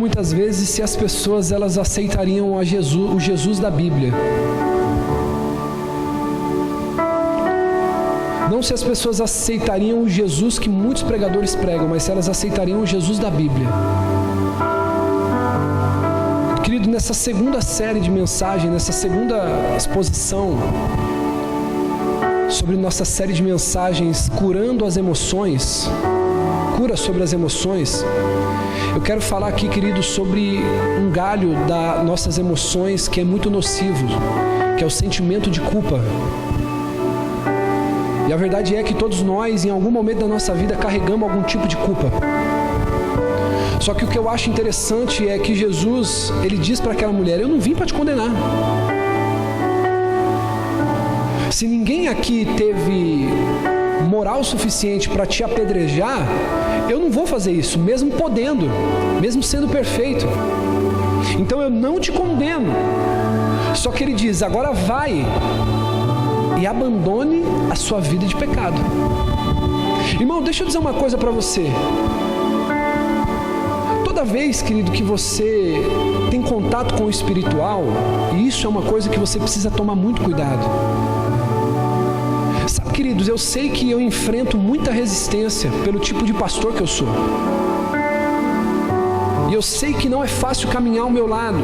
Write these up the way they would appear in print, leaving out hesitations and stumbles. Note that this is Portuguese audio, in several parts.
muitas vezes se as pessoas elas aceitariam o Jesus da Bíblia. Não se as pessoas aceitariam o Jesus que muitos pregadores pregam, mas se elas aceitariam o Jesus da Bíblia. Querido, nessa segunda série de mensagem, nessa segunda exposição sobre nossa série de mensagens Curando as Emoções, cura sobre as emoções, eu quero falar aqui, querido, sobre um galho das nossas emoções que é muito nocivo, que é o sentimento de culpa. E a verdade é que todos nós, em algum momento da nossa vida, carregamos algum tipo de culpa. Só que o que eu acho interessante é que Jesus, ele diz para aquela mulher: eu não vim para te condenar. Se ninguém aqui teve moral suficiente para te apedrejar, eu não vou fazer isso, mesmo podendo, mesmo sendo perfeito. Então eu não te condeno. Só que ele diz: agora vai e abandone a sua vida de pecado. Irmão, deixa eu dizer uma coisa para você. Toda vez, querido, que você tem contato com o espiritual, e isso é uma coisa que você precisa tomar muito cuidado. Sabe, queridos, eu sei que eu enfrento muita resistência pelo tipo de pastor que eu sou. E eu sei que não é fácil caminhar ao meu lado,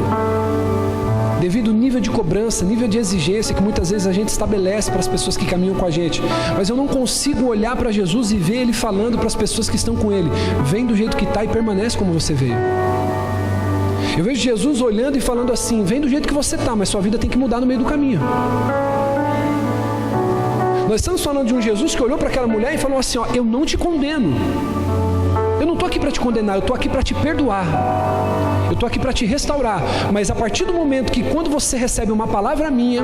devido ao nível de cobrança, nível de exigência que muitas vezes a gente estabelece para as pessoas que caminham com a gente. Mas eu não consigo olhar para Jesus e ver Ele falando para as pessoas que estão com Ele: vem do jeito que está e permanece como você veio. Eu vejo Jesus olhando e falando assim: vem do jeito que você está, mas sua vida tem que mudar no meio do caminho. Nós estamos falando de um Jesus que olhou para aquela mulher e falou assim: ó, eu não te condeno. Eu não estou aqui para te condenar, eu estou aqui para te perdoar. Eu estou aqui para te restaurar. Mas a partir do momento que, quando você recebe uma palavra minha,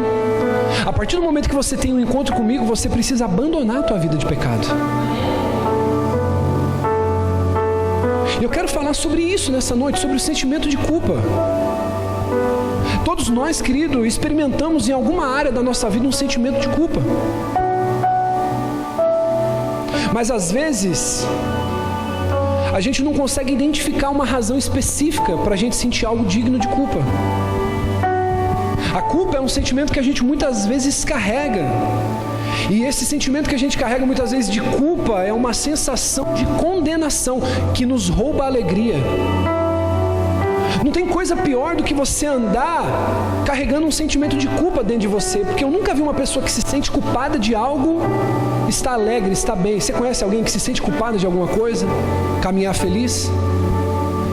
a partir do momento que você tem um encontro comigo, você precisa abandonar a tua vida de pecado. Eu quero falar sobre isso nessa noite, sobre o sentimento de culpa. Todos nós, querido, experimentamos em alguma área da nossa vida um sentimento de culpa. Mas às vezes a gente não consegue identificar uma razão específica para a gente sentir algo digno de culpa. A culpa é um sentimento que a gente muitas vezes carrega. E esse sentimento que a gente carrega muitas vezes de culpa é uma sensação de condenação que nos rouba a alegria. Não tem coisa pior do que você andar carregando um sentimento de culpa dentro de você, porque eu nunca vi uma pessoa que se sente culpada de algo está alegre, está bem. Você conhece alguém que se sente culpada de alguma coisa? Caminhar feliz?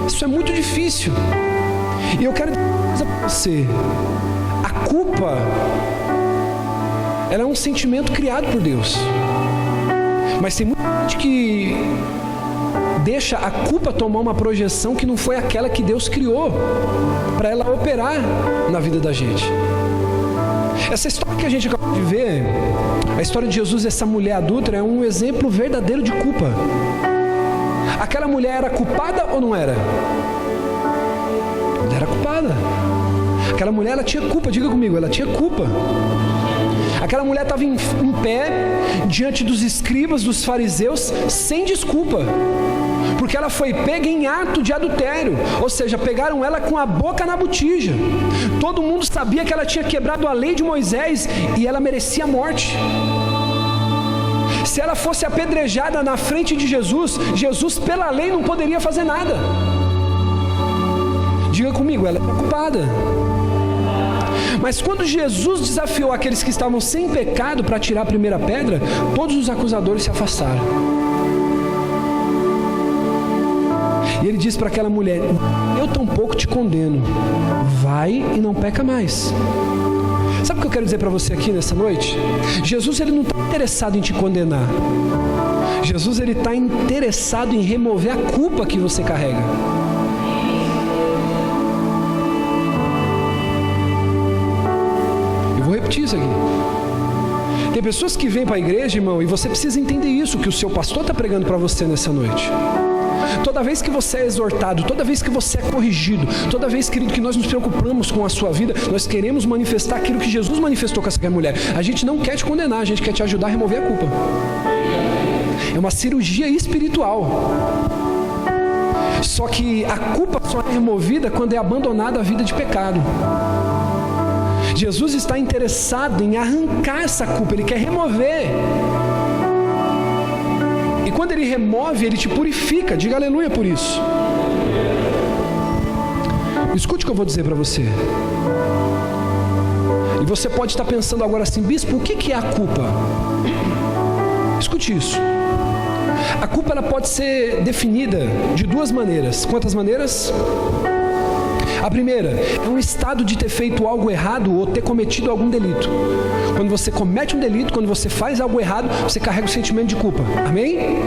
Isso é muito difícil. E eu quero dizer uma coisa para você: a culpa, ela é um sentimento criado por Deus. Mas tem muita gente que deixa a culpa tomar uma projeção que não foi aquela que Deus criou para ela operar na vida da gente. Essa história que a gente acabou de ver, a história de Jesus e essa mulher adúltera, é um exemplo verdadeiro de culpa. Aquela mulher era culpada ou não era? Ela era culpada. Aquela mulher, ela tinha culpa, diga comigo, ela tinha culpa. Aquela mulher estava em pé diante dos escribas, dos fariseus, sem desculpa, porque ela foi pega em ato de adultério, ou seja, pegaram ela com a boca na botija. Todo mundo sabia que ela tinha quebrado a lei de Moisés e ela merecia a morte. Se ela fosse apedrejada na frente de Jesus, Jesus pela lei não poderia fazer nada. Diga comigo, ela é culpada. Mas quando Jesus desafiou aqueles que estavam sem pecado para tirar a primeira pedra, todos os acusadores se afastaram. E ele disse para aquela mulher: eu tampouco te condeno, vai e não peca mais. Sabe o que eu quero dizer para você aqui nessa noite? Jesus, ele não está interessado em te condenar. Jesus, ele está interessado em remover a culpa que você carrega. Vou repetir isso aqui. Tem pessoas que vêm para a igreja, irmão, e você precisa entender isso, que o seu pastor está pregando para você nessa noite. Toda vez que você é exortado, toda vez que você é corrigido, toda vez, querido, que nós nos preocupamos com a sua vida, nós queremos manifestar aquilo que Jesus manifestou com essa mulher. A gente não quer te condenar, a gente quer te ajudar a remover a culpa. É uma cirurgia espiritual. Só que a culpa só é removida quando é abandonada a vida de pecado. Jesus está interessado em arrancar essa culpa, Ele quer remover. E quando Ele remove, Ele te purifica. Diga aleluia por isso. Escute o que eu vou dizer para você. E você pode estar pensando agora assim: bispo, o que é a culpa? Escute isso. A culpa ela pode ser definida de duas maneiras. Quantas maneiras? A primeira é um estado de ter feito algo errado ou ter cometido algum delito. Quando você comete um delito, quando você faz algo errado, você carrega o sentimento de culpa. Amém?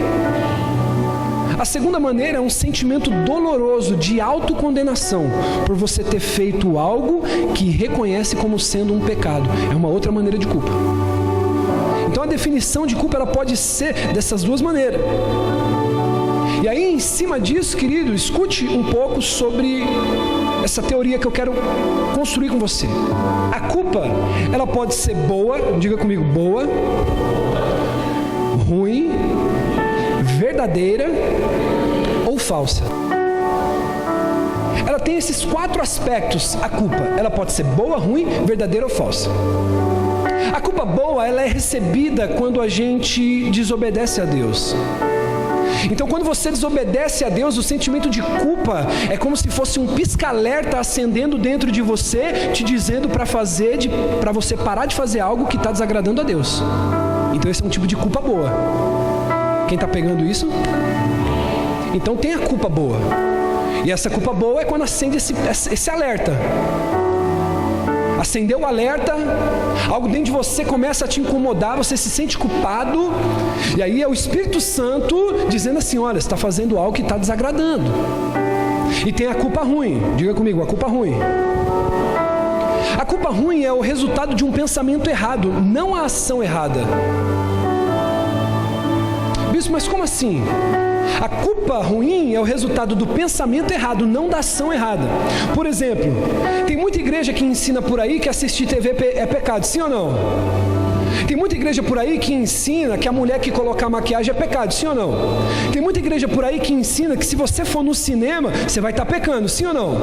A segunda maneira é um sentimento doloroso de autocondenação por você ter feito algo que reconhece como sendo um pecado. É uma outra maneira de culpa. Então a definição de culpa ela pode ser dessas duas maneiras. E aí, em cima disso, querido, escute um pouco sobre essa teoria que eu quero construir com você. A culpa, ela pode ser boa, diga comigo, boa, ruim, verdadeira ou falsa. Ela tem esses 4 aspectos, a culpa. Ela pode ser boa, ruim, verdadeira ou falsa. A culpa boa, ela é recebida quando a gente desobedece a Deus. Então, quando você desobedece a Deus, o sentimento de culpa é como se fosse um pisca-alerta acendendo dentro de você, te dizendo para você parar de fazer algo que está desagradando a Deus. Então, esse é um tipo de culpa boa. Quem está pegando isso? Então, tem a culpa boa. E essa culpa boa é quando acende esse alerta. Acendeu o alerta, algo dentro de você começa a te incomodar, você se sente culpado, e aí é o Espírito Santo dizendo assim: olha, você está fazendo algo que está desagradando. E tem a culpa ruim, diga comigo, a culpa ruim. A culpa ruim é o resultado de um pensamento errado, não a ação errada. Bispo, mas como assim? A culpa ruim é o resultado do pensamento errado, não da ação errada. Por exemplo, tem muita igreja que ensina por aí que assistir TV é pecado, sim ou não? Tem muita igreja por aí que ensina que a mulher que colocar maquiagem é pecado, sim ou não? Tem muita igreja por aí que ensina que se você for no cinema, você vai estar pecando, sim ou não?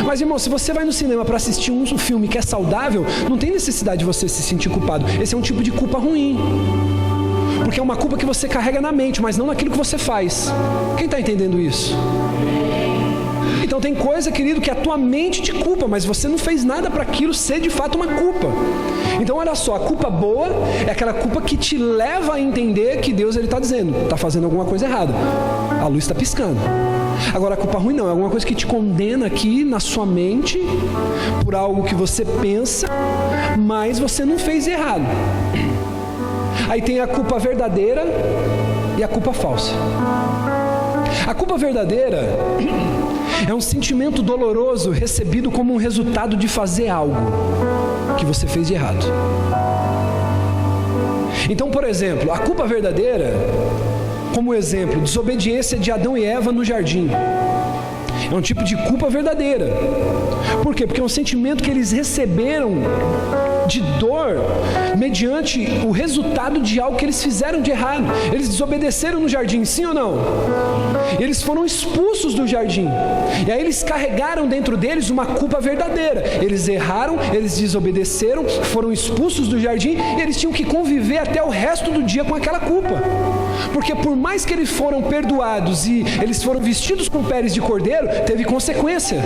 Mas, irmão, se você vai no cinema para assistir um filme que é saudável, não tem necessidade de você se sentir culpado. Esse é um tipo de culpa ruim. Porque é uma culpa que você carrega na mente, mas não naquilo que você faz. Quem está entendendo isso? Então tem coisa, querido, que a tua mente te culpa, mas você não fez nada para aquilo ser de fato uma culpa. Então olha só, a culpa boa é aquela culpa que te leva a entender que Deus está dizendo, está fazendo alguma coisa errada. A luz está piscando. Agora a culpa ruim não, é alguma coisa que te condena aqui na sua mente por algo que você pensa, mas você não fez errado. Aí tem a culpa verdadeira e a culpa falsa. A culpa verdadeira é um sentimento doloroso recebido como um resultado de fazer algo que você fez de errado. Então, por exemplo, a culpa verdadeira, como exemplo, desobediência de Adão e Eva no jardim. É um tipo de culpa verdadeira. Por quê? Porque é um sentimento que eles receberam de dor mediante o resultado de algo que eles fizeram de errado. Eles desobedeceram no jardim, sim ou não? Eles foram expulsos do jardim. E aí eles carregaram dentro deles uma culpa verdadeira. Eles erraram, eles desobedeceram, foram expulsos do jardim e eles tinham que conviver até o resto do dia com aquela culpa. Porque por mais que eles foram perdoados e eles foram vestidos com peles de cordeiro, teve consequência.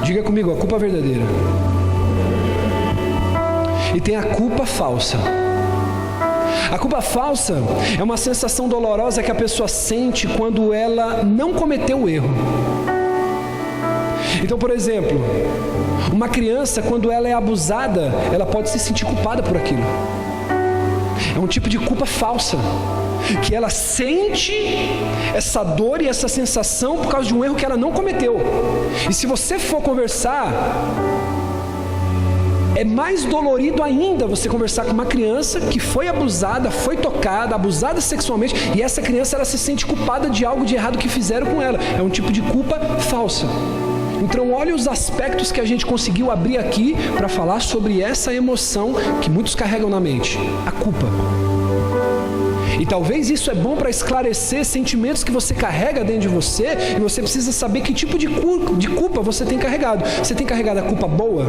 Diga comigo, a culpa verdadeira. E tem a culpa falsa. A culpa falsa é uma sensação dolorosa que a pessoa sente quando ela não cometeu o erro. Então, por exemplo, uma criança, quando ela é abusada, ela pode se sentir culpada por aquilo. É um tipo de culpa falsa, que ela sente essa dor e essa sensação por causa de um erro que ela não cometeu. E se você for conversar, é mais dolorido ainda você conversar com uma criança que foi abusada, foi tocada, abusada sexualmente, e essa criança ela se sente culpada de algo de errado que fizeram com ela. É um tipo de culpa falsa. Então olha os aspectos que a gente conseguiu abrir aqui para falar sobre essa emoção que muitos carregam na mente, a culpa. E talvez isso é bom para esclarecer sentimentos que você carrega dentro de você, e você precisa saber que tipo de culpa você tem carregado. Você tem carregado a culpa boa,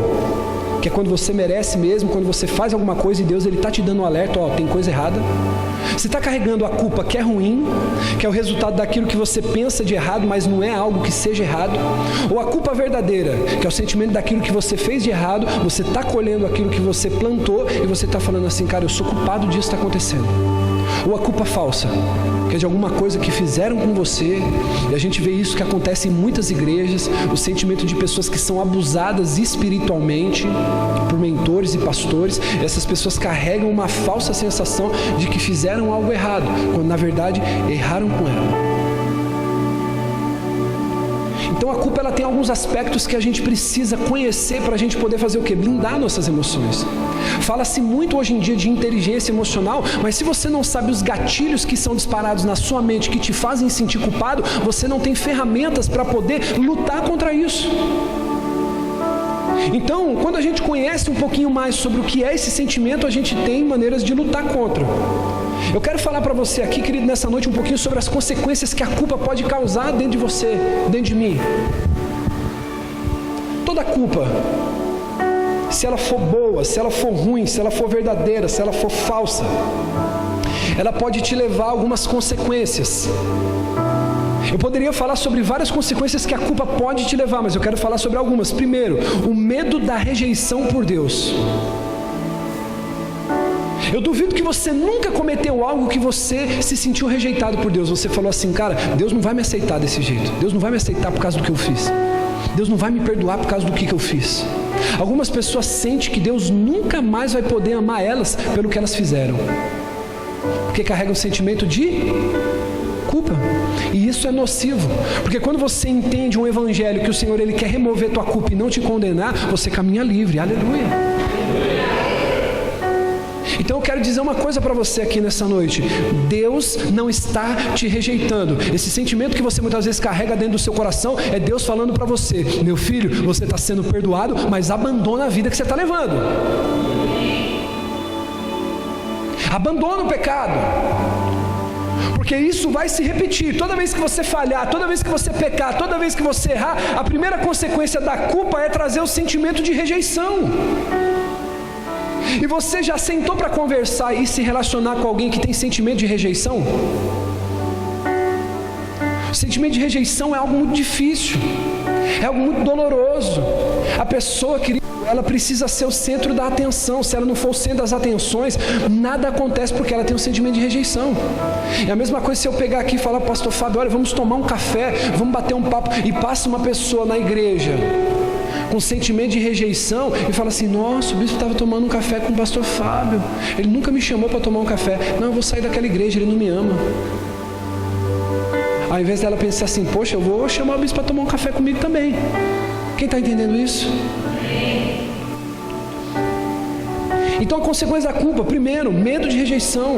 que é quando você merece mesmo, quando você faz alguma coisa e Deus está te dando um alerta, tem coisa errada. Você está carregando a culpa que é ruim, que é o resultado daquilo que você pensa de errado, mas não é algo que seja errado. Ou a culpa verdadeira, que é o sentimento daquilo que você fez de errado, você está colhendo aquilo que você plantou e você está falando assim, cara, eu sou culpado disso está acontecendo. Ou a culpa falsa, que é de alguma coisa que fizeram com você, e a gente vê isso que acontece em muitas igrejas, o sentimento de pessoas que são abusadas espiritualmente por mentores e pastores, e essas pessoas carregam uma falsa sensação de que fizeram algo errado, quando na verdade erraram com ela. Então a culpa ela tem alguns aspectos que a gente precisa conhecer para a gente poder fazer o quê? Blindar nossas emoções. Fala-se muito hoje em dia de inteligência emocional, mas se você não sabe os gatilhos que são disparados na sua mente que te fazem sentir culpado, você não tem ferramentas para poder lutar contra isso. Então, quando a gente conhece um pouquinho mais sobre o que é esse sentimento, a gente tem maneiras de lutar contra. Eu quero falar para você aqui, querido, nessa noite um pouquinho sobre as consequências que a culpa pode causar dentro de você, dentro de mim. Toda culpa, se ela for boa, se ela for ruim, se ela for verdadeira, se ela for falsa, ela pode te levar a algumas consequências. Eu poderia falar sobre várias consequências que a culpa pode te levar, mas eu quero falar sobre algumas. Primeiro, o medo da rejeição por Deus. Eu duvido que você nunca cometeu algo que você se sentiu rejeitado por Deus. Você falou assim, cara, Deus não vai me aceitar desse jeito. Deus não vai me aceitar por causa do que eu fiz. Deus não vai me perdoar por causa do que eu fiz. Algumas pessoas sentem que Deus nunca mais vai poder amar elas pelo que elas fizeram, porque carregam um sentimento de culpa. E isso é nocivo, porque quando você entende um evangelho que o Senhor ele quer remover tua culpa e não te condenar, você caminha livre. Aleluia. Então eu quero dizer uma coisa para você aqui nessa noite. Deus não está te rejeitando. Esse sentimento que você muitas vezes carrega dentro do seu coração é Deus falando para você, meu filho, você está sendo perdoado, mas abandona a vida que você está levando. Abandona o pecado, porque isso vai se repetir. Toda vez que você falhar, toda vez que você pecar, toda vez que você errar, a primeira consequência da culpa é trazer o sentimento de rejeição. E você já sentou para conversar e se relacionar com alguém que tem sentimento de rejeição? O sentimento de rejeição é algo muito difícil, é algo muito doloroso. A pessoa, querido, ela precisa ser o centro da atenção. Se ela não for o centro das atenções, nada acontece, porque ela tem um sentimento de rejeição. É a mesma coisa se eu pegar aqui e falar, pastor Fábio, olha, vamos tomar um café, vamos bater um papo, e passa uma pessoa na igreja com sentimento de rejeição e fala assim, nossa, o bispo estava tomando um café com o pastor Fábio, ele nunca me chamou para tomar um café. Não, eu vou sair daquela igreja, ele não me ama. Ao invés dela pensar assim, poxa, eu vou chamar o bispo para tomar um café comigo também. Quem está entendendo isso? Então a consequência da culpa, primeiro, medo de rejeição.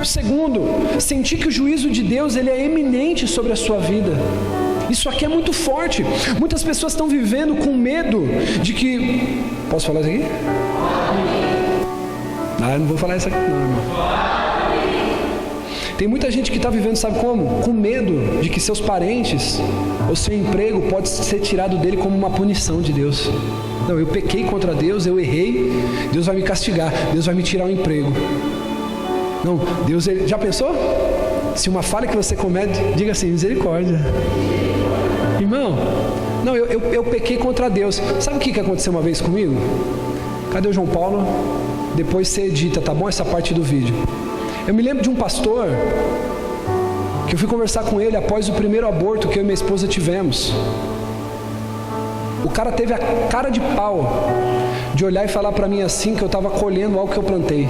Segundo, sentir que o juízo de Deus ele é eminente sobre a sua vida. Isso aqui é muito forte. Muitas pessoas estão vivendo com medo de que... Posso falar isso aqui? Eu não vou falar isso aqui não, irmão. Tem muita gente que está vivendo, sabe como? Com medo de que seus parentes ou seu emprego pode ser tirado dele como uma punição de Deus. Não, eu pequei contra Deus, eu errei, Deus vai me castigar, Deus vai me tirar o emprego. Não, Deus, ele... já pensou? Se uma falha que você comete, diga assim, misericórdia. Irmão, não, eu pequei contra Deus. Sabe o que aconteceu uma vez comigo? Cadê o João Paulo? Depois você edita, tá bom? Essa parte do vídeo. Eu me lembro de um pastor que eu fui conversar com ele após o primeiro aborto que eu e minha esposa tivemos. O cara teve a cara de pau de olhar e falar para mim assim, que eu estava colhendo algo que eu plantei.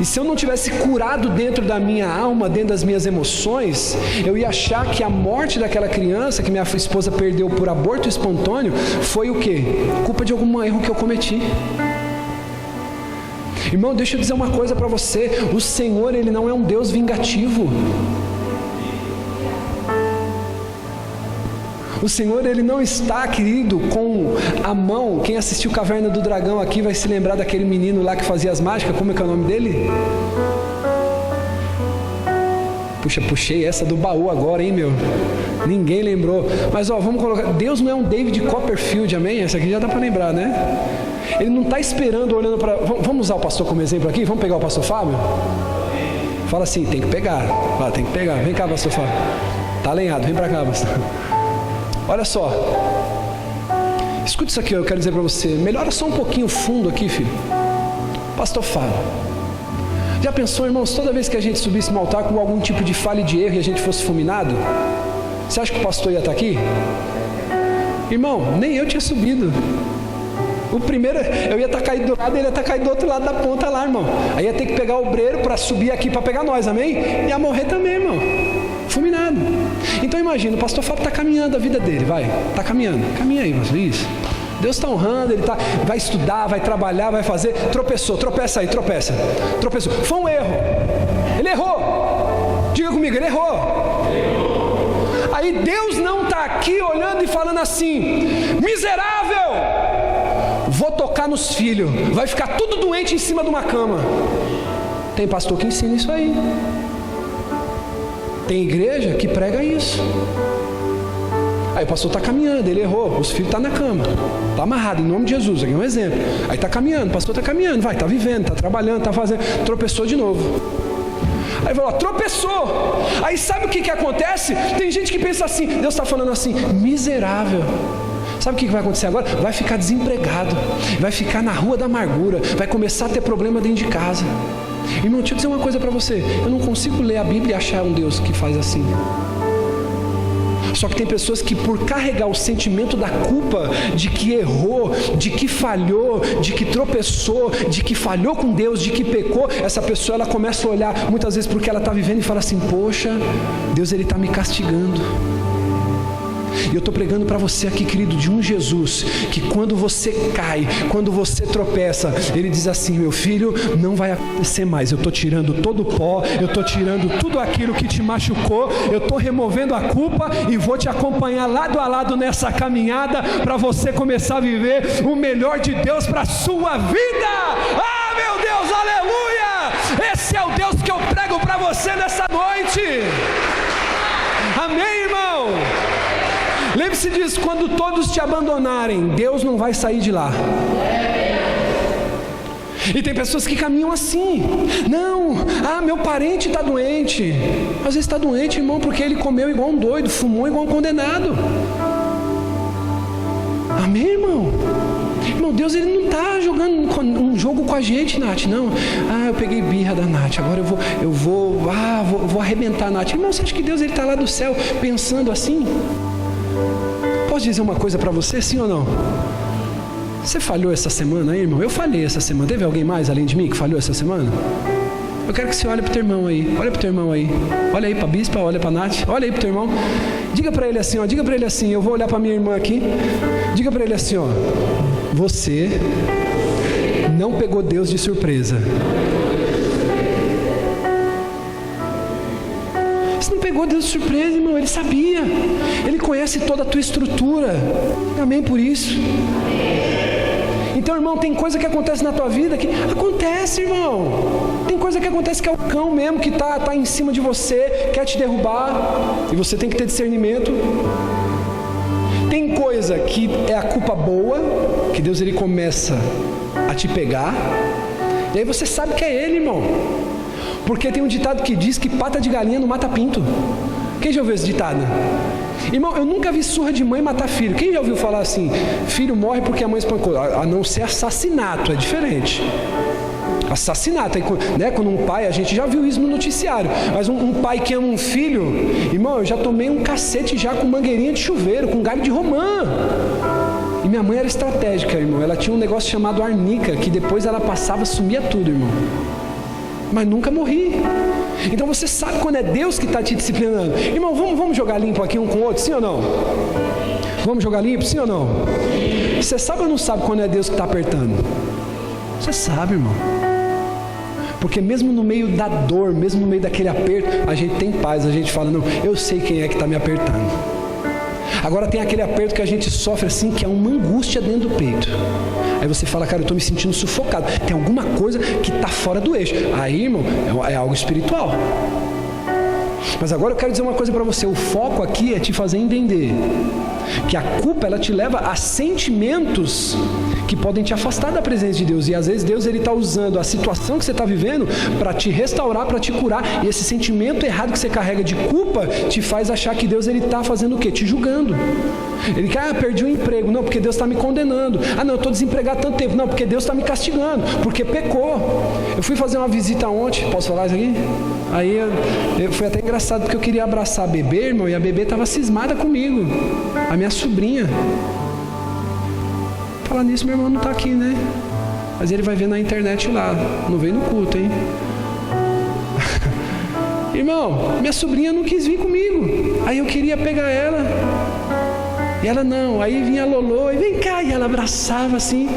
E se eu não tivesse curado dentro da minha alma, dentro das minhas emoções, eu ia achar que a morte daquela criança que minha esposa perdeu por aborto espontâneo foi o quê? Culpa de algum erro que eu cometi. Irmão, deixa eu dizer uma coisa para você. O Senhor, Ele não é um Deus vingativo. O Senhor, Ele não está, querido, com a mão. Quem assistiu Caverna do Dragão aqui vai se lembrar daquele menino lá que fazia as mágicas. Como é que é o nome dele? Puxa, puxei essa do baú agora, hein, meu? Ninguém lembrou. Mas, ó, vamos colocar... Deus não é um David Copperfield, amém? Essa aqui já dá para lembrar, né? Ele não está esperando, olhando para... Vamos usar o pastor como exemplo aqui? Vamos pegar o pastor Fábio? Fala assim, tem que pegar. Fala, tem que pegar. Vem cá, pastor Fábio. Tá alinhado, vem para cá, pastor. Olha só. Escuta isso aqui, eu quero dizer para você. Melhora só um pouquinho o fundo aqui, filho. Pastor Fábio. Já pensou, irmãos, toda vez que a gente subisse no altar com algum tipo de falha e de erro e a gente fosse fulminado? Você acha que o pastor ia estar aqui? Irmão, nem eu tinha subido. O primeiro, eu ia estar caído do lado, ele ia estar caído do outro lado da ponta lá, irmão. Aí ia ter que pegar o obreiro para subir aqui para pegar nós, amém? E ia morrer também, irmão. Fulminado. Então imagina, o pastor Fábio está caminhando a vida dele, vai. Está caminhando. Caminha aí, pastor, isso. Deus está honrando, ele vai estudar, vai trabalhar, vai fazer. Tropeçou, tropeça aí, tropeça. Tropeçou. Foi um erro. Ele errou. Diga comigo, ele errou. Aí Deus não está aqui olhando e falando assim: miserável, vou tocar nos filhos, vai ficar tudo doente em cima de uma cama. Tem pastor que ensina isso aí. Tem igreja que prega isso. Aí o pastor está caminhando, ele errou, os filhos estão na cama, está amarrado, em nome de Jesus, aqui é um exemplo. Aí está caminhando, o pastor está caminhando, vai, está vivendo, está trabalhando, está fazendo, tropeçou de novo. Aí falou, tropeçou. Aí sabe o que acontece? Tem gente que pensa assim, Deus está falando assim, miserável. Sabe o que vai acontecer agora? Vai ficar desempregado, vai ficar na rua da amargura, vai começar a ter problema dentro de casa. Irmão, deixa eu dizer uma coisa para você, eu não consigo ler a Bíblia e achar um Deus que faz assim. Só que tem pessoas que, por carregar o sentimento da culpa, de que errou, de que falhou, de que tropeçou, de que falhou com Deus, de que pecou, essa pessoa ela começa a olhar muitas vezes porque ela está vivendo e fala assim, poxa, Deus ele está me castigando. E eu estou pregando para você aqui, querido, de um Jesus, que quando você cai, quando você tropeça, Ele diz assim, meu filho, não vai acontecer mais, eu estou tirando todo o pó, eu estou tirando tudo aquilo que te machucou, eu estou removendo a culpa e vou te acompanhar lado a lado nessa caminhada, para você começar a viver o melhor de Deus para a sua vida. Ah, meu Deus, aleluia! Esse é o Deus que eu prego para você nessa noite. Amém, irmão? Lembre-se disso, quando todos te abandonarem, Deus não vai sair de lá. E tem pessoas que caminham assim. Não, meu parente está doente. Às vezes está doente, irmão, porque ele comeu igual um doido, fumou igual um condenado. Arrepender, irmão. Irmão, Deus ele não está jogando um jogo com a gente, Nath, não. Eu peguei birra da Nath, agora eu vou arrebentar a Nath. Irmão, você acha que Deus ele está lá do céu pensando assim? Posso dizer uma coisa para você, sim ou não? Você falhou essa semana aí, irmão? Eu falhei essa semana. Teve alguém mais além de mim que falhou essa semana? Eu quero que você olhe para o teu irmão aí. Olha para o teu irmão aí. Olha aí para a bispa, olha para a Nath. Olha aí para o teu irmão. Diga para ele assim, ó. Diga para ele assim. Eu vou olhar para minha irmã aqui. Diga para ele assim, ó. Você não pegou Deus de surpresa. Você não pegou Deus de surpresa, irmão. Ele sabia. Ele conhece toda a tua estrutura. Amém por isso. Então, irmão, tem coisa que acontece na tua vida que acontece, irmão. Tem coisa que acontece que é o cão mesmo que tá em cima de você, quer te derrubar, e você tem que ter discernimento. Tem coisa que é a culpa boa, que Deus ele começa a te pegar, e aí você sabe que é Ele, irmão. Porque tem um ditado que diz que pata de galinha não mata pinto. Quem já ouviu esse ditado? Irmão, eu nunca vi surra de mãe matar filho. Quem já ouviu falar assim? Filho morre porque a mãe espancou. A não ser assassinato, é diferente. Assassinato, né? Quando um pai, a gente já viu isso no noticiário, mas um pai que ama um filho, irmão, eu já tomei um cacete já com mangueirinha de chuveiro, com galho de romã. E minha mãe era estratégica, irmão. Ela tinha um negócio chamado arnica, que depois ela passava, sumia tudo, irmão. Mas nunca morri. Então você sabe quando é Deus que está te disciplinando. Irmão, vamos jogar limpo aqui um com o outro, sim ou não? Vamos jogar limpo, sim ou não? Você sabe ou não sabe quando é Deus que está apertando? Você sabe, irmão. Porque mesmo no meio da dor, mesmo no meio daquele aperto, a gente tem paz, a gente fala, não, eu sei quem é que está me apertando. Agora tem aquele aperto que a gente sofre assim, que é uma angústia dentro do peito. Aí você fala, cara, eu estou me sentindo sufocado. Tem alguma coisa que está fora do eixo. Aí, irmão, é algo espiritual. Mas agora eu quero dizer uma coisa para você. O foco aqui é te fazer entender que a culpa, ela te leva a sentimentos que podem te afastar da presença de Deus. E às vezes Deus está usando a situação que você está vivendo para te restaurar, para te curar. E esse sentimento errado que você carrega de culpa te faz achar que Deus está fazendo o quê? Te julgando. Ele quer, perdi o emprego. Não, porque Deus está me condenando. Não, eu estou desempregado há tanto tempo. Não, porque Deus está me castigando, porque pecou. Eu fui fazer uma visita ontem. Posso falar isso aqui? Aí foi até engraçado, porque eu queria abraçar a bebê, irmão, e a bebê estava cismada comigo. A minha sobrinha. Falar nisso, meu irmão não está aqui, né? Mas ele vai ver na internet lá. Não veio no culto, hein? Irmão, minha sobrinha não quis vir comigo. Aí eu queria pegar ela. E ela não. Aí vinha a Lolô e vem cá. E ela abraçava assim.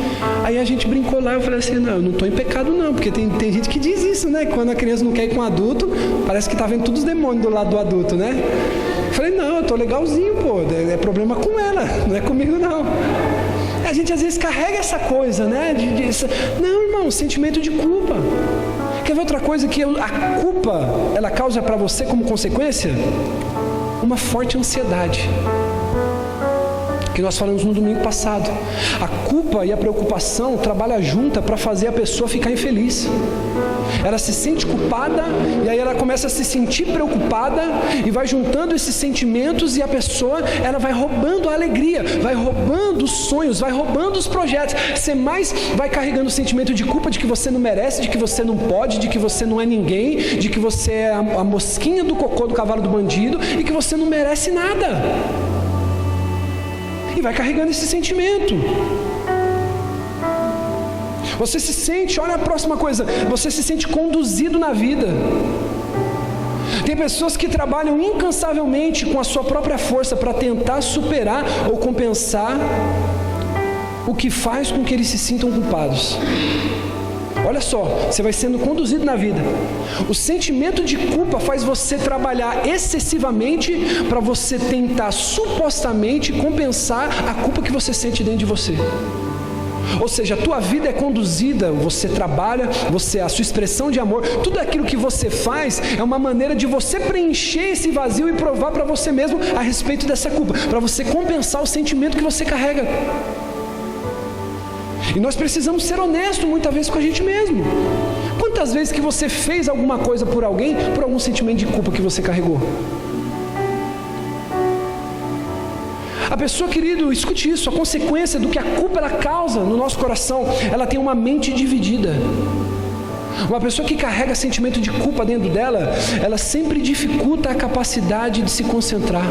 Aí a gente brincou lá. Eu falei assim, não, eu não estou em pecado não. Porque tem gente que diz isso, né? Quando a criança não quer ir com o adulto, parece que está vendo todos os demônios do lado do adulto, né? Eu falei, não, eu estou legalzinho, pô. É problema com ela, não é comigo não. A gente às vezes carrega essa coisa, né? Não, irmão, sentimento de culpa. Quer ver outra coisa que a culpa, ela causa para você como consequência? Uma forte ansiedade. Que nós falamos no domingo passado. A culpa e a preocupação trabalham juntas para fazer a pessoa ficar infeliz. Ela se sente culpada e aí ela começa a se sentir preocupada e vai juntando esses sentimentos e a pessoa, ela vai roubando a alegria, vai roubando os sonhos, vai roubando os projetos. Você mais vai carregando o sentimento de culpa de que você não merece, de que você não pode, de que você não é ninguém, de que você é a mosquinha do cocô do cavalo do bandido e que você não merece nada. E vai carregando esse sentimento. Você se sente, olha a próxima coisa, você se sente conduzido na vida. Tem pessoas que trabalham incansavelmente com a sua própria força para tentar superar ou compensar o que faz com que eles se sintam culpados. Olha só, você vai sendo conduzido na vida. O sentimento de culpa faz você trabalhar excessivamente para você tentar supostamente compensar a culpa que você sente dentro de você. Ou seja, a tua vida é conduzida, você trabalha, a sua expressão de amor, tudo aquilo que você faz é uma maneira de você preencher esse vazio e provar para você mesmo a respeito dessa culpa, para você compensar o sentimento que você carrega. E nós precisamos ser honestos muitas vezes com a gente mesmo. Quantas vezes que você fez alguma coisa por alguém, por algum sentimento de culpa que você carregou? A pessoa, querido, escute isso, a consequência do que a culpa ela causa no nosso coração, ela tem uma mente dividida. Uma pessoa que carrega sentimento de culpa dentro dela, ela sempre dificulta a capacidade de se concentrar.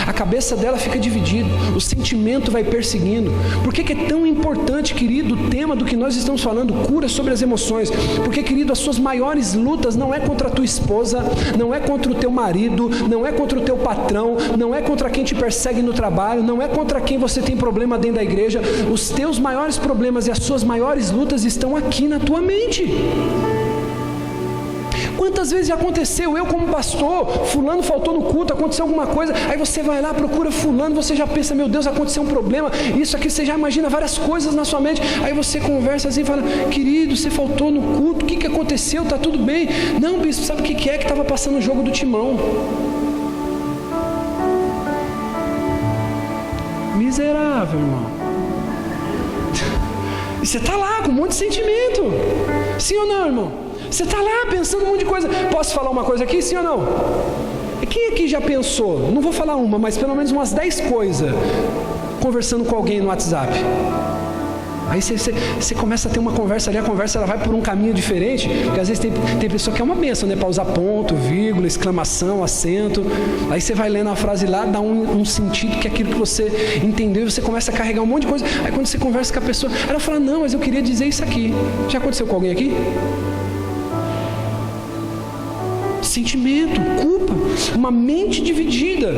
A cabeça dela fica dividida, o sentimento vai perseguindo. Por que é tão importante, querido, o tema do que nós estamos falando, cura sobre as emoções? Porque, querido, as suas maiores lutas não é contra a tua esposa, não é contra o teu marido, não é contra o teu patrão, não é contra quem te persegue no trabalho, não é contra quem você tem problema dentro da igreja. Os teus maiores problemas e as suas maiores lutas estão aqui na tua mente. Quantas vezes já aconteceu, eu como pastor, fulano faltou no culto, aconteceu alguma coisa, aí você vai lá, procura fulano, você já pensa, meu Deus, aconteceu um problema, isso aqui, você já imagina várias coisas na sua mente, aí você conversa assim e fala, querido, você faltou no culto, o que aconteceu, está tudo bem? Não, bispo, sabe o que é que estava passando o jogo do Timão? Miserável, irmão. E você está lá com um monte de sentimento, sim ou não, irmão? Você está lá pensando um monte de coisa. Posso falar uma coisa aqui, sim ou não? Quem aqui já pensou, não vou falar uma, mas pelo menos umas 10 coisas, conversando com alguém no WhatsApp? Aí você começa a ter uma conversa ali, a conversa ela vai por um caminho diferente, porque às vezes tem pessoa que é uma bênção, né? Para usar ponto, vírgula, exclamação, acento. Aí você vai lendo a frase lá, dá um sentido que é aquilo que você entendeu, e você começa a carregar um monte de coisa. Aí quando você conversa com a pessoa, ela fala, não, mas eu queria dizer isso aqui. Já aconteceu com alguém aqui? Sentimento, culpa, uma mente dividida.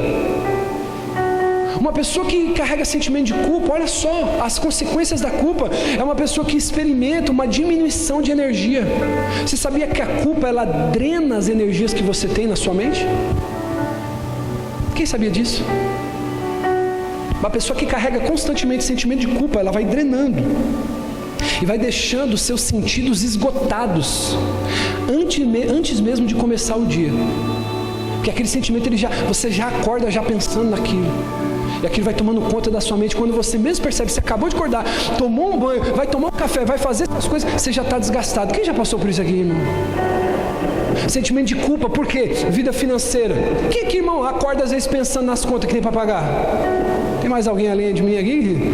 Uma pessoa que carrega sentimento de culpa, olha só, as consequências da culpa, é uma pessoa que experimenta uma diminuição de energia. Você sabia que a culpa, ela drena as energias que você tem na sua mente? Quem sabia disso? Uma pessoa que carrega constantemente sentimento de culpa, ela vai drenando e vai deixando os seus sentidos esgotados antes mesmo de começar o dia. Porque aquele sentimento, você já acorda já pensando naquilo. E aquilo vai tomando conta da sua mente. Quando você mesmo percebe, você acabou de acordar, tomou um banho, vai tomar um café, vai fazer essas coisas, você já está desgastado. Quem já passou por isso aqui, irmão? Sentimento de culpa, por quê? Vida financeira. Quem que, irmão, acorda às vezes pensando nas contas que tem para pagar? Tem mais alguém além de mim aqui?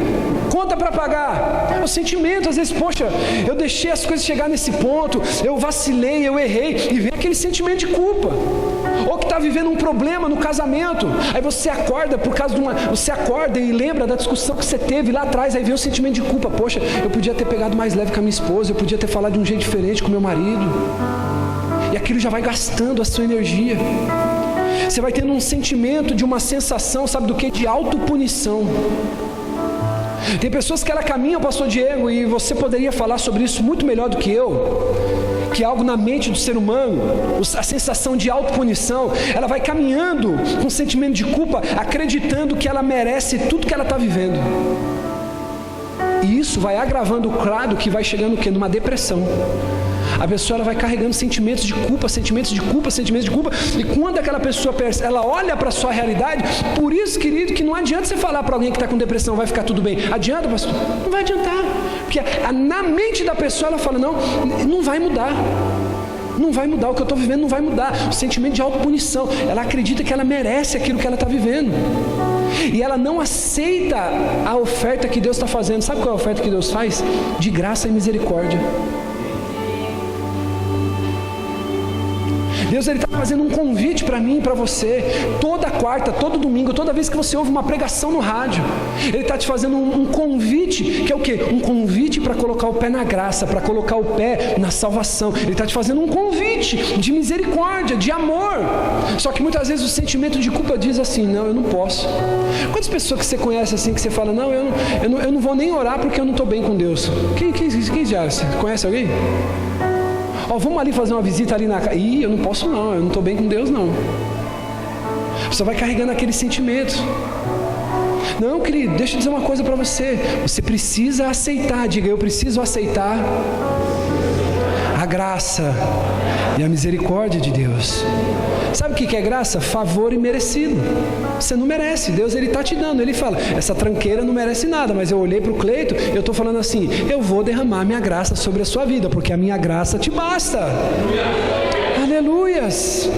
Conta para pagar. O sentimento, às vezes, poxa, eu deixei as coisas chegar nesse ponto, eu vacilei, eu errei, e vem aquele sentimento de culpa. Ou que está vivendo um problema no casamento, aí você acorda por causa de você acorda e lembra da discussão que você teve lá atrás, aí vem o sentimento de culpa. Poxa, eu podia ter pegado mais leve com a minha esposa, eu podia ter falado de um jeito diferente com meu marido. E aquilo já vai gastando a sua energia. Você vai tendo um sentimento de uma sensação, sabe do que? De autopunição. Tem pessoas que ela caminham, pastor Diego, e você poderia falar sobre isso muito melhor do que eu, que é algo na mente do ser humano, a sensação de autopunição, ela vai caminhando com sentimento de culpa, acreditando que ela merece tudo que ela está vivendo. E isso vai agravando o quadro que vai chegando o quê? Numa depressão. A pessoa ela vai carregando sentimentos de culpa, e quando aquela pessoa ela olha para a sua realidade, por isso, querido, que não adianta você falar para alguém que está com depressão, vai ficar tudo bem. Adianta, pastor? Não vai adiantar, porque na mente da pessoa ela fala, não vai mudar. Não vai mudar, o que eu estou vivendo não vai mudar. O sentimento de autopunição, ela acredita que ela merece aquilo que ela está vivendo. E ela não aceita a oferta que Deus está fazendo. Sabe qual é a oferta que Deus faz? De graça e misericórdia. Deus está fazendo um convite para mim e para você, toda quarta, todo domingo, toda vez que você ouve uma pregação no rádio, Ele está te fazendo um convite, que é o quê? Um convite para colocar o pé na graça, para colocar o pé na salvação. Ele está te fazendo um convite de misericórdia, de amor. Só que muitas vezes o sentimento de culpa diz assim, não, eu não posso. Quantas pessoas que você conhece assim, que você fala, não, eu não vou nem orar porque eu não estou bem com Deus? Quem já? Você conhece alguém? Vamos ali fazer uma visita ali na casa. Eu não posso não, eu não estou bem com Deus não. Você vai carregando aquele sentimento. Não, querido, deixa eu dizer uma coisa para você. Você precisa aceitar, diga, eu preciso aceitar a graça e a misericórdia de Deus. Sabe o que é graça? Favor imerecido. Você não merece, Deus Ele está te dando. Ele fala, essa tranqueira não merece nada, mas eu olhei para o Cleito, eu estou falando assim, eu vou derramar minha graça sobre a sua vida, porque a minha graça te basta. Aleluias.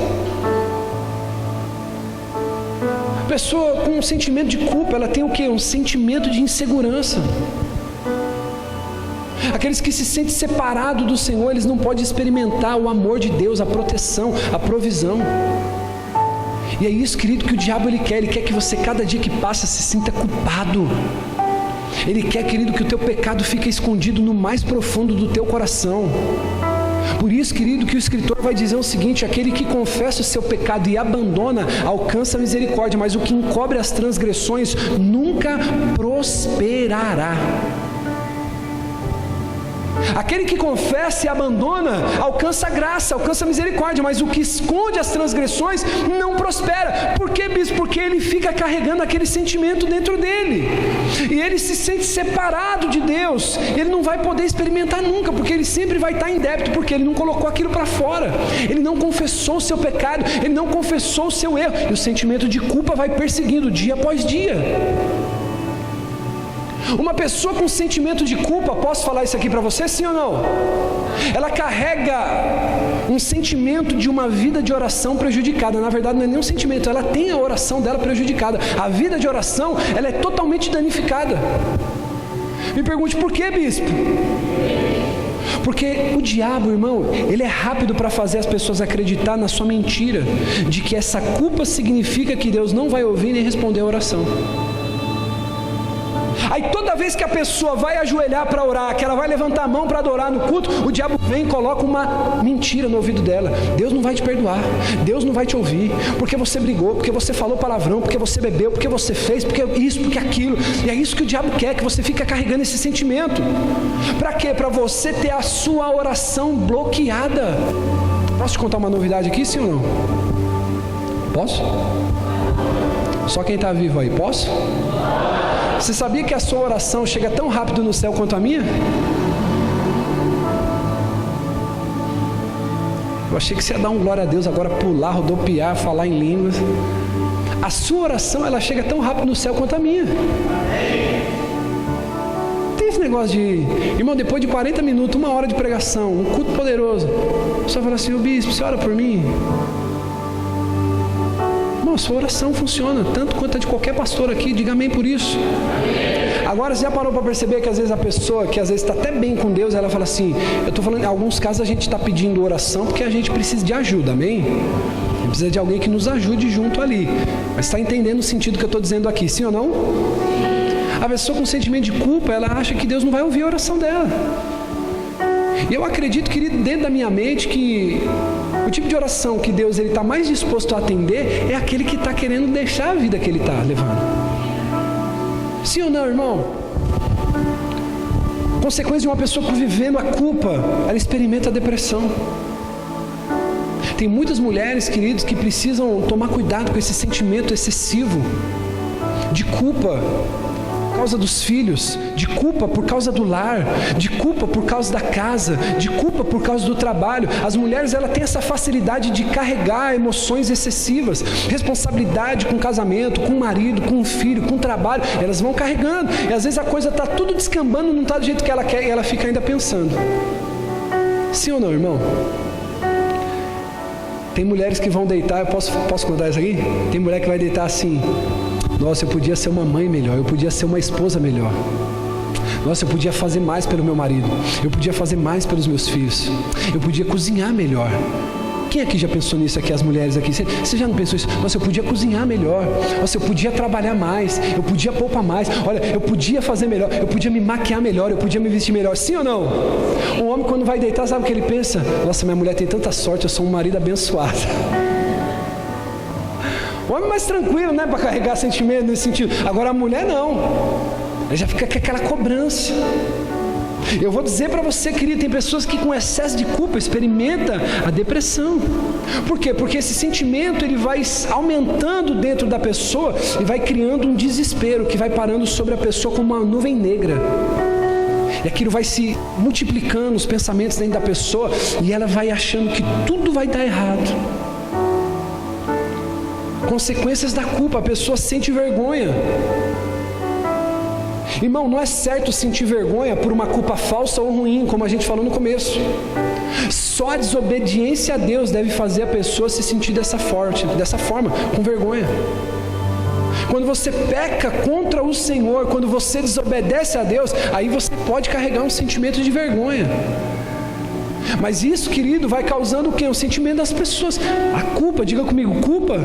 A pessoa com um sentimento de culpa, ela tem o quê? Um sentimento de insegurança. Aqueles que se sentem separados do Senhor, eles não podem experimentar o amor de Deus, a proteção, a provisão. E é isso, querido, que o diabo ele quer que você, cada dia que passa, se sinta culpado. Ele quer, querido, que o teu pecado fique escondido no mais profundo do teu coração. Por isso, querido, que o escritor vai dizer o seguinte, aquele que confessa o seu pecado e abandona, alcança a misericórdia, mas o que encobre as transgressões nunca prosperará. Aquele que confessa e abandona, alcança a graça, alcança a misericórdia, mas o que esconde as transgressões não prospera. Por quê, bispo? Porque ele fica carregando aquele sentimento dentro dele, e ele se sente separado de Deus, ele não vai poder experimentar nunca, porque ele sempre vai estar em débito, porque ele não colocou aquilo para fora, ele não confessou o seu pecado, ele não confessou o seu erro, e o sentimento de culpa vai perseguindo dia após dia. Uma pessoa com sentimento de culpa, posso falar isso aqui para você, sim ou não? Ela carrega um sentimento de uma vida de oração prejudicada. Na verdade, não é nem um sentimento, ela tem a oração dela prejudicada. A vida de oração, ela é totalmente danificada. Me pergunte, por que, bispo? Porque o diabo, irmão, ele é rápido para fazer as pessoas acreditar na sua mentira, de que essa culpa significa que Deus não vai ouvir nem responder a oração. Aí toda vez que a pessoa vai ajoelhar para orar, que ela vai levantar a mão para adorar no culto, o diabo vem e coloca uma mentira no ouvido dela. Deus não vai te perdoar, Deus não vai te ouvir, porque você brigou, porque você falou palavrão, porque você bebeu, porque você fez, porque isso, porque aquilo. E é isso que o diabo quer, que você fique carregando esse sentimento. Para quê? Para você ter a sua oração bloqueada. Posso te contar uma novidade aqui, sim ou não? Posso? Só quem está vivo aí, posso? Você sabia que a sua oração chega tão rápido no céu quanto a minha? Eu achei que você ia dar um glória a Deus agora, pular, rodopiar, falar em línguas. A sua oração, ela chega tão rápido no céu quanto a minha. Tem esse negócio de... Irmão, depois de 40 minutos, 1 hora de pregação, um culto poderoso, a pessoa fala assim: ô bispo, você ora por mim? Irmão, a sua oração funciona tanto quanto a de qualquer pastor aqui. Diga amém por isso. Agora, você já parou para perceber que às vezes a pessoa que às vezes está até bem com Deus, ela fala assim... Eu estou falando, em alguns casos a gente está pedindo oração porque a gente precisa de ajuda, amém? Precisa de alguém que nos ajude junto ali. Mas está entendendo o sentido que eu estou dizendo aqui, sim ou não? A pessoa com sentimento de culpa, ela acha que Deus não vai ouvir a oração dela. E eu acredito, querido, dentro da minha mente, que o tipo de oração que Deus está mais disposto a atender é aquele que está querendo deixar a vida que Ele está levando. Sim ou não, irmão? Consequência de uma pessoa por vivendo a culpa, ela experimenta a depressão. Tem muitas mulheres, queridos, que precisam tomar cuidado com esse sentimento excessivo de culpa por causa dos filhos, de culpa por causa do lar, de culpa por causa da casa, de culpa por causa do trabalho. As mulheres, elas têm essa facilidade de carregar emoções excessivas, responsabilidade com o casamento, com o marido, com o filho, com o trabalho, elas vão carregando, e às vezes a coisa está tudo descambando, não está do jeito que ela quer, e ela fica ainda pensando. Sim ou não, irmão? Tem mulheres que vão deitar, eu posso contar isso aqui? Tem mulher que vai deitar assim: nossa, eu podia ser uma mãe melhor, eu podia ser uma esposa melhor. Nossa, eu podia fazer mais pelo meu marido, eu podia fazer mais pelos meus filhos, eu podia cozinhar melhor. Quem aqui já pensou nisso aqui, as mulheres aqui? Você já não pensou isso? Nossa, eu podia cozinhar melhor. Nossa, eu podia trabalhar mais, eu podia poupar mais. Olha, eu podia fazer melhor, eu podia me maquiar melhor, eu podia me vestir melhor. Sim ou não? Um homem, quando vai deitar, sabe o que ele pensa? Nossa, minha mulher tem tanta sorte, eu sou um marido abençoado. O homem mais tranquilo, né, para carregar sentimento nesse sentido. Agora a mulher não. Ela já fica com aquela cobrança. Eu vou dizer para você, querido, tem pessoas que com excesso de culpa experimentam a depressão. Por quê? Porque esse sentimento, ele vai aumentando dentro da pessoa e vai criando um desespero que vai parando sobre a pessoa como uma nuvem negra. E aquilo vai se multiplicando, os pensamentos dentro da pessoa, e ela vai achando que tudo vai dar errado. Consequências da culpa, a pessoa sente vergonha. Irmão, não é certo sentir vergonha por uma culpa falsa ou ruim, como a gente falou no começo. Só a desobediência a Deus deve fazer a pessoa se sentir dessa forma, com vergonha. Quando você peca contra o Senhor, quando você desobedece a Deus, aí você pode carregar um sentimento de vergonha. Mas isso, querido, vai causando o quê? O sentimento das pessoas. A culpa, diga comigo, culpa.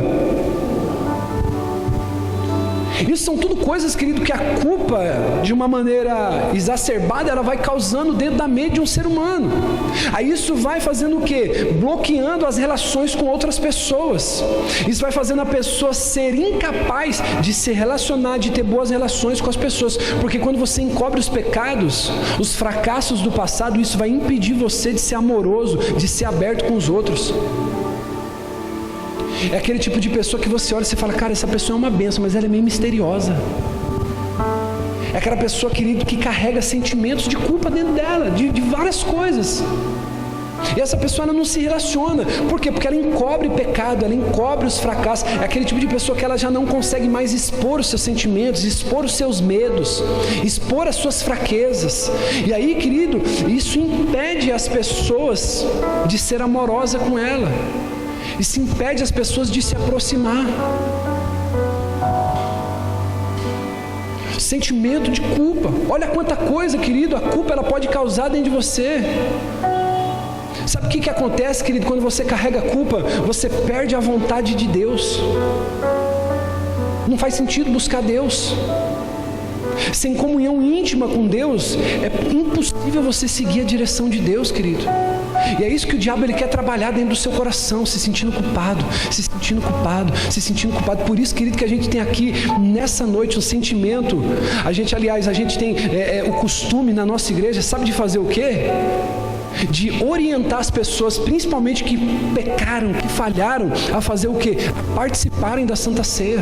Isso são tudo coisas, querido, que a culpa, de uma maneira exacerbada, ela vai causando dentro da mente de um ser humano. Aí isso vai fazendo o quê? Bloqueando as relações com outras pessoas. Isso vai fazendo a pessoa ser incapaz de se relacionar, de ter boas relações com as pessoas. Porque quando você encobre os pecados, os fracassos do passado, isso vai impedir você de ser amoroso, de ser aberto com os outros. É aquele tipo de pessoa que você olha e você fala: cara, essa pessoa é uma bênção, mas ela é meio misteriosa. É aquela pessoa, querido, que carrega sentimentos de culpa dentro dela, de várias coisas. E essa pessoa, ela não se relaciona. Por quê? Porque ela encobre pecado, ela encobre os fracassos. É aquele tipo de pessoa que ela já não consegue mais expor os seus sentimentos, expor os seus medos, expor as suas fraquezas. E aí, querido, isso impede as pessoas de ser amorosa com ela. Isso impede as pessoas de se aproximar. Sentimento de culpa. Olha quanta coisa, querido, a culpa ela pode causar dentro de você. Sabe o que acontece, querido? Quando você carrega a culpa, você perde a vontade de Deus. Não faz sentido buscar Deus. Sem comunhão íntima com Deus, é impossível você seguir a direção de Deus, querido. E é isso que o diabo ele quer trabalhar dentro do seu coração, se sentindo culpado, se sentindo culpado, se sentindo culpado. Por isso, querido, que a gente tem aqui nessa noite um sentimento. A gente tem o costume na nossa igreja, sabe de fazer o quê? De orientar as pessoas, principalmente que pecaram, que falharam, a fazer o quê? A participarem da Santa Ceia.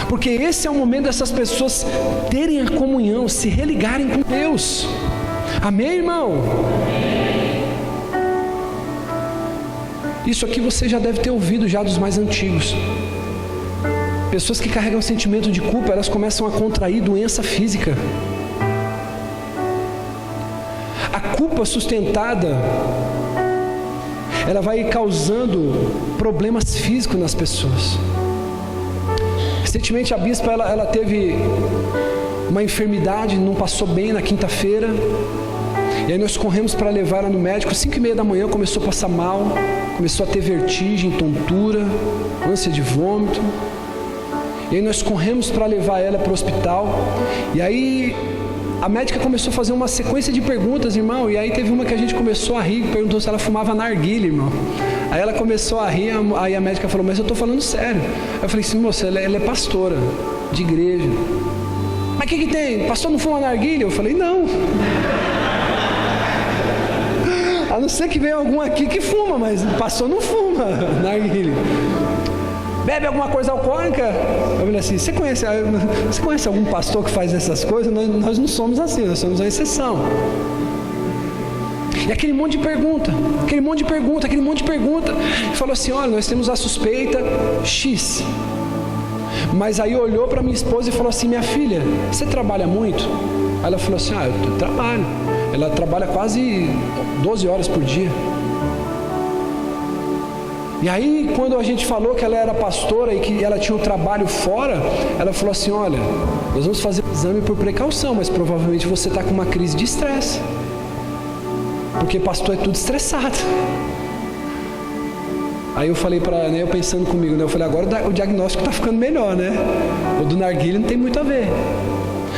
Porque esse é o momento dessas pessoas terem a comunhão, se religarem com Deus. Amém, irmão? Isso aqui você já deve ter ouvido já dos mais antigos. Pessoas que carregam sentimento de culpa, elas começam a contrair doença física. A culpa sustentada, ela vai causando problemas físicos nas pessoas. Recentemente a bispa, ela teve uma enfermidade, não passou bem na quinta-feira. E aí nós corremos para levar ela no médico. 5:30 da manhã começou a passar mal, começou a ter vertigem, tontura, ânsia de vômito. E aí nós corremos para levar ela para o hospital. E aí a médica começou a fazer uma sequência de perguntas, irmão. E aí teve uma que a gente começou a rir, perguntou se ela fumava narguilha, irmão. Aí ela começou a rir, aí a médica falou, mas eu estou falando sério. Eu falei assim, moça, ela é pastora de igreja. Mas o que tem? Pastor não fuma narguilha? Eu falei, não. A não ser que venha algum aqui que fuma, mas pastor não fuma narguilha. Bebe alguma coisa alcoólica? Eu falei assim, você conhece algum pastor que faz essas coisas? Nós não somos assim, nós somos a exceção. E aquele monte de pergunta. E falou assim, olha, nós temos a suspeita X. Mas aí olhou para minha esposa e falou assim, minha filha, você trabalha muito? Aí ela falou assim, eu trabalho. Ela trabalha quase 12 horas por dia. E aí, quando a gente falou que ela era pastora e que ela tinha um trabalho fora, ela falou assim, olha, nós vamos fazer o exame por precaução, mas provavelmente você está com uma crise de estresse. Porque pastor é tudo estressado. Aí eu falei para ela, né, eu pensando comigo, né, eu falei, agora o diagnóstico está ficando melhor, né? O do narguilha não tem muito a ver.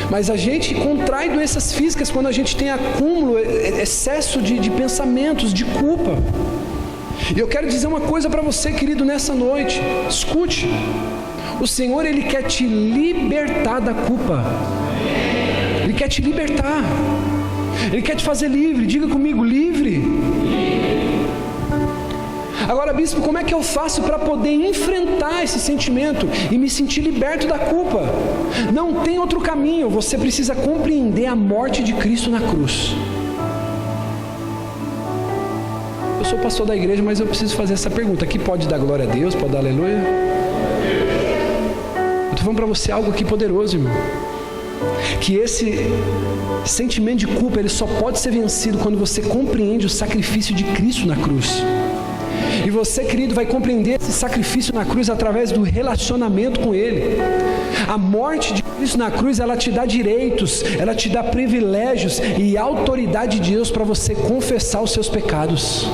Mas a gente contrai doenças físicas quando a gente tem acúmulo, excesso de pensamentos, de culpa. E eu quero dizer uma coisa para você, querido, nessa noite. Escute. O Senhor, Ele quer te libertar da culpa. Ele quer te libertar. Ele quer te fazer livre. Diga comigo, livre. Agora, bispo, como é que eu faço para poder enfrentar esse sentimento e me sentir liberto da culpa? Não tem outro caminho. Você precisa compreender a morte de Cristo na cruz. Eu sou pastor da igreja, mas eu preciso fazer essa pergunta. Aqui pode dar glória a Deus? Pode dar aleluia? Eu estou falando para você algo aqui poderoso, irmão. Que esse sentimento de culpa, ele só pode ser vencido quando você compreende o sacrifício de Cristo na cruz. E você, querido, vai compreender esse sacrifício na cruz através do relacionamento com Ele. A morte de Cristo na cruz, ela te dá direitos, ela te dá privilégios e autoridade de Deus para você confessar os seus pecados.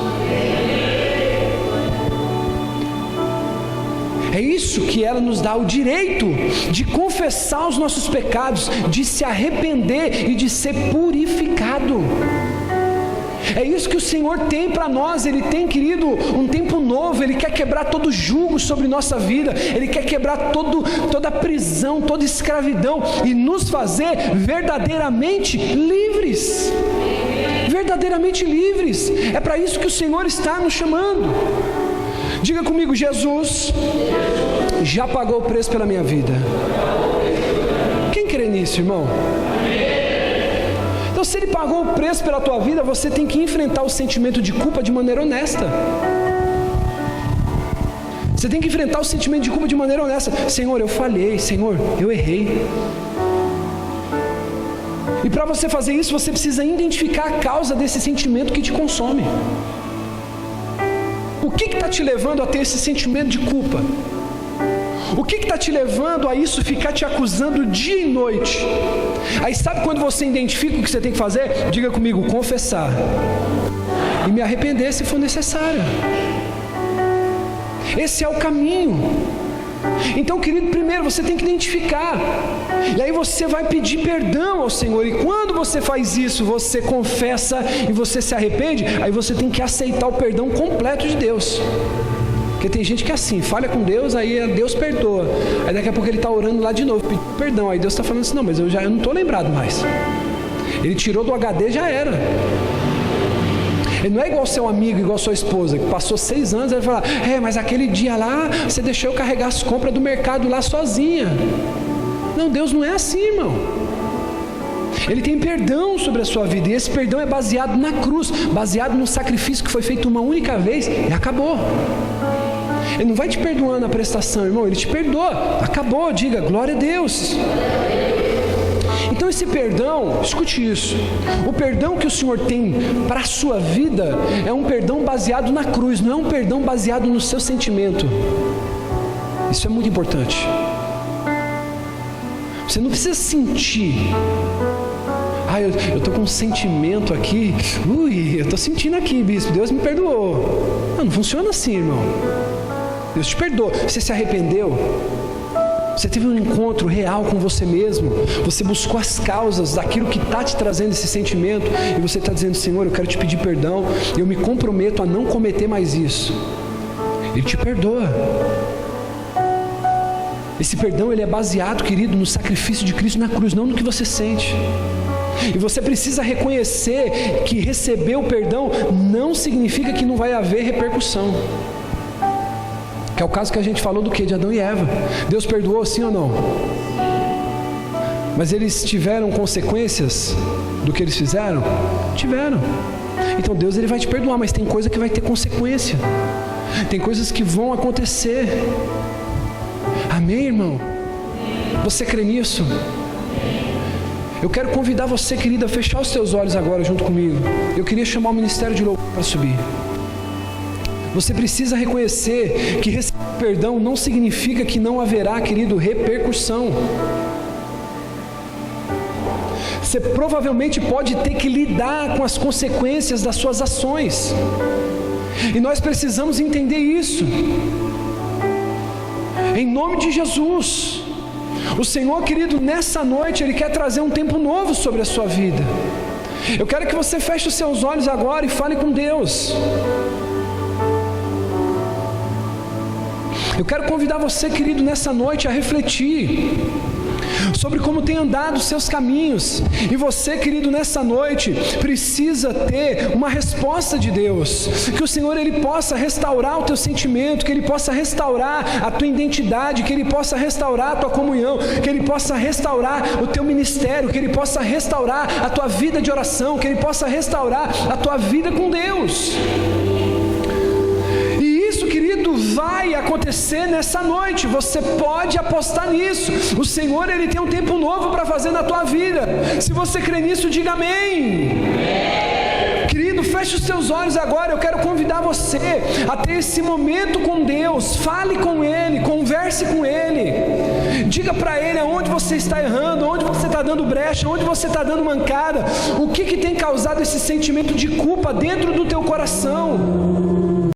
É isso que ela nos dá, o direito de confessar os nossos pecados, de se arrepender e de ser purificado. É isso que o Senhor tem para nós. Ele tem, querido, um tempo novo. Ele quer quebrar todo jugo sobre nossa vida. Ele quer quebrar toda prisão, toda escravidão e nos fazer verdadeiramente livres. Verdadeiramente livres. É para isso que o Senhor está nos chamando. Diga comigo, Jesus já pagou o preço pela minha vida. Quem crê nisso, irmão? Então, se Ele pagou o preço pela tua vida, você tem que enfrentar o sentimento de culpa de maneira honesta. Você tem que enfrentar o sentimento de culpa de maneira honesta. Senhor, eu falhei. Senhor, eu errei. E para você fazer isso, você precisa identificar a causa desse sentimento que te consome. O que está te levando a ter esse sentimento de culpa? O que está te levando a isso ficar te acusando dia e noite? Aí sabe quando você identifica o que você tem que fazer? Diga comigo, confessar. E me arrepender se for necessário. Esse é o caminho. Então, querido, primeiro você tem que identificar. E aí você vai pedir perdão ao Senhor. E quando você faz isso, você confessa e você se arrepende, aí você tem que aceitar o perdão completo de Deus. Porque tem gente que é assim, falha com Deus, aí Deus perdoa. Aí daqui a pouco ele está orando lá de novo, pedindo perdão. Aí Deus está falando assim, não, mas eu não estou lembrado mais. Ele tirou do HD, já era. Ele não é igual seu amigo, igual sua esposa, que passou 6 anos, ele vai falar, mas aquele dia lá, você deixou eu carregar as compras do mercado lá sozinha. Não, Deus não é assim, irmão. Ele tem perdão sobre a sua vida, e esse perdão é baseado na cruz, baseado no sacrifício que foi feito uma única vez e acabou. Ele não vai te perdoando na prestação, irmão, Ele te perdoa, acabou, diga, glória a Deus. Então esse perdão, escute isso, o perdão que o Senhor tem para a sua vida é um perdão baseado na cruz, não é um perdão baseado no seu sentimento. Isso é muito importante. Você não precisa sentir, eu estou com um sentimento aqui, eu estou sentindo aqui, bispo, Deus me perdoou. Não funciona assim, irmão. Deus te perdoa, você se arrependeu, você teve um encontro real com você mesmo, você buscou as causas daquilo que está te trazendo esse sentimento, e você está dizendo, Senhor, eu quero te pedir perdão, eu me comprometo a não cometer mais isso. Ele te perdoa. Esse perdão, ele é baseado, querido, no sacrifício de Cristo na cruz, não no que você sente. E você precisa reconhecer que receber o perdão não significa que não vai haver repercussão. Que é o caso que a gente falou do quê? De Adão e Eva. Deus perdoou, sim ou não? Mas eles tiveram consequências do que eles fizeram? Tiveram. Então Deus, ele vai te perdoar, mas tem coisa que vai ter consequência. Tem coisas que vão acontecer. Amém, irmão? Você crê nisso? Eu quero convidar você, querida, a fechar os seus olhos agora junto comigo. Eu queria chamar o ministério de louvor para subir. Você precisa reconhecer que receber perdão não significa que não haverá, querido, repercussão. Você provavelmente pode ter que lidar com as consequências das suas ações. E nós precisamos entender isso. Em nome de Jesus. O Senhor, querido, nessa noite, Ele quer trazer um tempo novo sobre a sua vida. Eu quero que você feche os seus olhos agora e fale com Deus. Eu quero convidar você, querido, nessa noite a refletir sobre como tem andado os seus caminhos. E você, querido, nessa noite precisa ter uma resposta de Deus. Que o Senhor, Ele possa restaurar o teu sentimento, que Ele possa restaurar a tua identidade, que Ele possa restaurar a tua comunhão, que Ele possa restaurar o teu ministério, que Ele possa restaurar a tua vida de oração, que Ele possa restaurar a tua vida com Deus. Querido, vai acontecer nessa noite. Você pode apostar nisso. O Senhor, Ele tem um tempo novo para fazer na tua vida. Se você crê nisso, diga amém. Querido, feche os seus olhos agora. Eu quero convidar você a ter esse momento com Deus. Fale com Ele, converse com Ele. Diga para Ele aonde você está errando, onde você está dando brecha, onde você está dando mancada. O que tem causado esse sentimento de culpa dentro do teu coração?